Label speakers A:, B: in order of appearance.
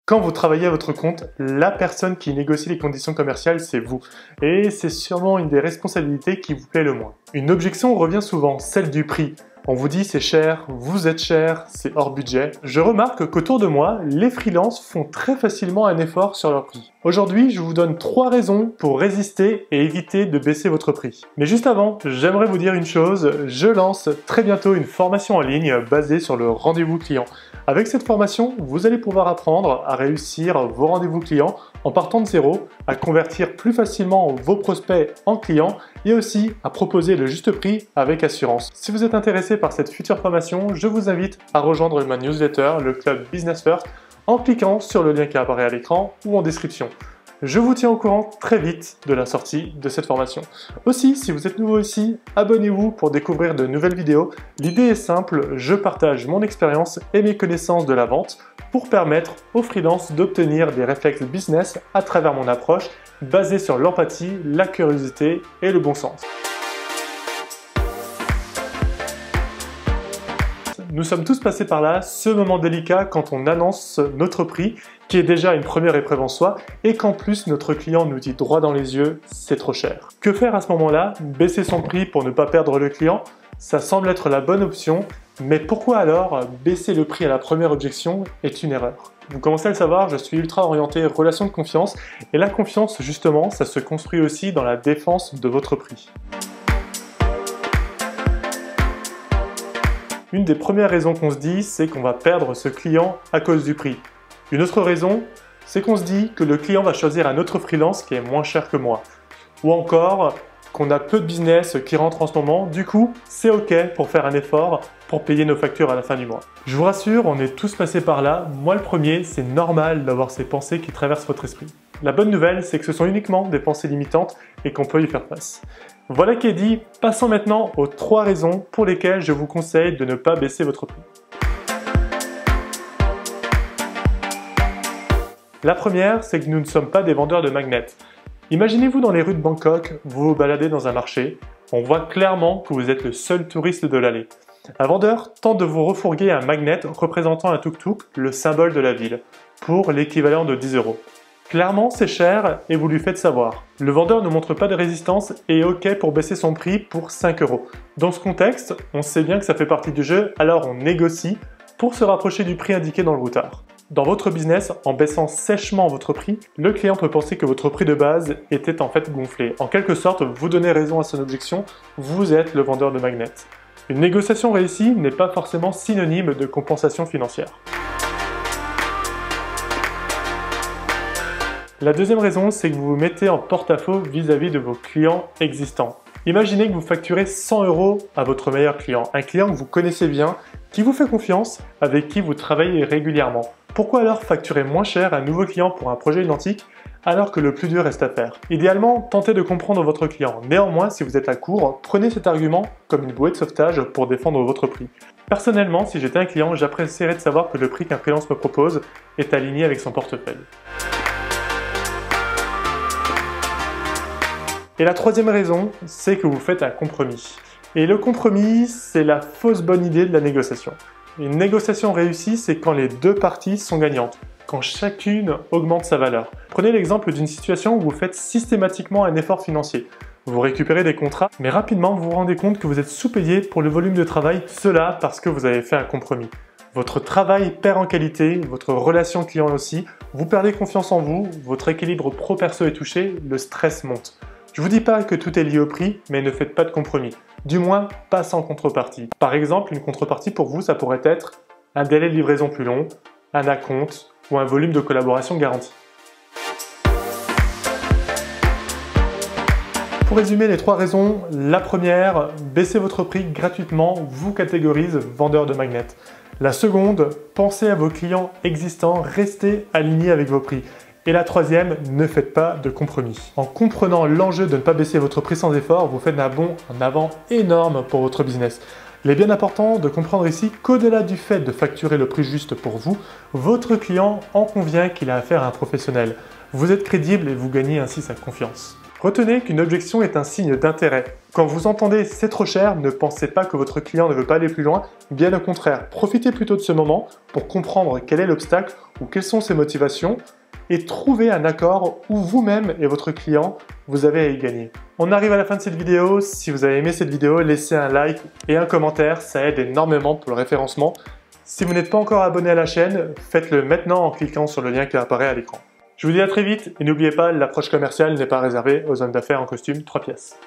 A: Quand vous travaillez à votre compte, la personne qui négocie les conditions commerciales, c'est vous. Et c'est sûrement une des responsabilités qui vous plaît le moins. Une objection revient souvent, celle du prix. On vous dit c'est cher, vous êtes cher, c'est hors budget. Je remarque qu'autour de moi, les freelances font très facilement un effort sur leur prix. Aujourd'hui, je vous donne 3 raisons pour résister et éviter de baisser votre prix. Mais juste avant, j'aimerais vous dire une chose, je lance très bientôt une formation en ligne basée sur le rendez-vous client. Avec cette formation, vous allez pouvoir apprendre à réussir vos rendez-vous clients en partant de zéro, à convertir plus facilement vos prospects en clients et aussi à proposer le juste prix avec assurance. Si vous êtes intéressé par cette future formation, je vous invite à rejoindre ma newsletter, le club Business First, en cliquant sur le lien qui apparaît à l'écran ou en description. Je vous tiens au courant très vite de la sortie de cette formation. Aussi, si vous êtes nouveau ici, abonnez-vous pour découvrir de nouvelles vidéos. L'idée est simple, je partage mon expérience et mes connaissances de la vente pour permettre aux freelances d'obtenir des réflexes business à travers mon approche basée sur l'empathie, la curiosité et le bon sens. Nous sommes tous passés par là, ce moment délicat quand on annonce notre prix, qui est déjà une première épreuve en soi, et qu'en plus notre client nous dit droit dans les yeux, c'est trop cher. Que faire à ce moment-là? Baisser son prix pour ne pas perdre le client? Ça semble être la bonne option, mais pourquoi alors baisser le prix à la première objection est une erreur? Vous commencez à le savoir, je suis ultra orienté relation de confiance, et la confiance justement, ça se construit aussi dans la défense de votre prix. Une des premières raisons qu'on se dit, c'est qu'on va perdre ce client à cause du prix. Une autre raison, c'est qu'on se dit que le client va choisir un autre freelance qui est moins cher que moi. Ou encore, qu'on a peu de business qui rentre en ce moment, du coup, c'est ok pour faire un effort pour payer nos factures à la fin du mois. Je vous rassure, on est tous passés par là. Moi le premier, c'est normal d'avoir ces pensées qui traversent votre esprit. La bonne nouvelle, c'est que ce sont uniquement des pensées limitantes et qu'on peut y faire face. Voilà qui est dit, passons maintenant aux 3 raisons pour lesquelles je vous conseille de ne pas baisser votre prix. La première, c'est que nous ne sommes pas des vendeurs de magnets. Imaginez-vous dans les rues de Bangkok, vous vous baladez dans un marché, on voit clairement que vous êtes le seul touriste de l'allée. Un vendeur tente de vous refourguer un magnet représentant un tuk-tuk, le symbole de la ville, pour l'équivalent de 10 €. Clairement, c'est cher et vous lui faites savoir. Le vendeur ne montre pas de résistance et est ok pour baisser son prix pour 5 €. Dans ce contexte, on sait bien que ça fait partie du jeu, alors on négocie pour se rapprocher du prix indiqué dans le routard. Dans votre business, en baissant sèchement votre prix, le client peut penser que votre prix de base était en fait gonflé. En quelque sorte, vous donnez raison à son objection, vous êtes le vendeur de magnets. Une négociation réussie n'est pas forcément synonyme de compensation financière. La deuxième raison, c'est que vous vous mettez en porte-à-faux vis-à-vis de vos clients existants. Imaginez que vous facturez 100 € à votre meilleur client, un client que vous connaissez bien, qui vous fait confiance, avec qui vous travaillez régulièrement. Pourquoi alors facturer moins cher à un nouveau client pour un projet identique alors que le plus dur reste à faire? Idéalement, tentez de comprendre votre client. Néanmoins, si vous êtes à court, prenez cet argument comme une bouée de sauvetage pour défendre votre prix. Personnellement, si j'étais un client, j'apprécierais de savoir que le prix qu'un freelance me propose est aligné avec son portefeuille. Et la troisième raison, c'est que vous faites un compromis. Et le compromis, c'est la fausse bonne idée de la négociation. Une négociation réussie, c'est quand les deux parties sont gagnantes, quand chacune augmente sa valeur. Prenez l'exemple d'une situation où vous faites systématiquement un effort financier. Vous récupérez des contrats, mais rapidement vous vous rendez compte que vous êtes sous-payé pour le volume de travail, cela parce que vous avez fait un compromis. Votre travail perd en qualité, votre relation client aussi, vous perdez confiance en vous, votre équilibre pro-perso est touché, le stress monte. Je vous dis pas que tout est lié au prix, mais ne faites pas de compromis. Du moins, pas sans contrepartie. Par exemple, une contrepartie pour vous, ça pourrait être un délai de livraison plus long, un acompte ou un volume de collaboration garanti. Pour résumer les 3 raisons, la première, baisser votre prix gratuitement vous catégorise vendeur de magnets. La seconde, pensez à vos clients existants, restez alignés avec vos prix. Et la troisième, ne faites pas de compromis. En comprenant l'enjeu de ne pas baisser votre prix sans effort, vous faites un bond en avant énorme pour votre business. Il est bien important de comprendre ici qu'au-delà du fait de facturer le prix juste pour vous, votre client en convient qu'il a affaire à un professionnel. Vous êtes crédible et vous gagnez ainsi sa confiance. Retenez qu'une objection est un signe d'intérêt. Quand vous entendez « c'est trop cher », ne pensez pas que votre client ne veut pas aller plus loin, bien au contraire. Profitez plutôt de ce moment pour comprendre quel est l'obstacle ou quelles sont ses motivations et trouver un accord où vous-même et votre client, vous avez à y gagner. On arrive à la fin de cette vidéo. Si vous avez aimé cette vidéo, laissez un like et un commentaire, ça aide énormément pour le référencement. Si vous n'êtes pas encore abonné à la chaîne, faites-le maintenant en cliquant sur le lien qui apparaît à l'écran. Je vous dis à très vite et n'oubliez pas, l'approche commerciale n'est pas réservée aux hommes d'affaires en costume 3 pièces.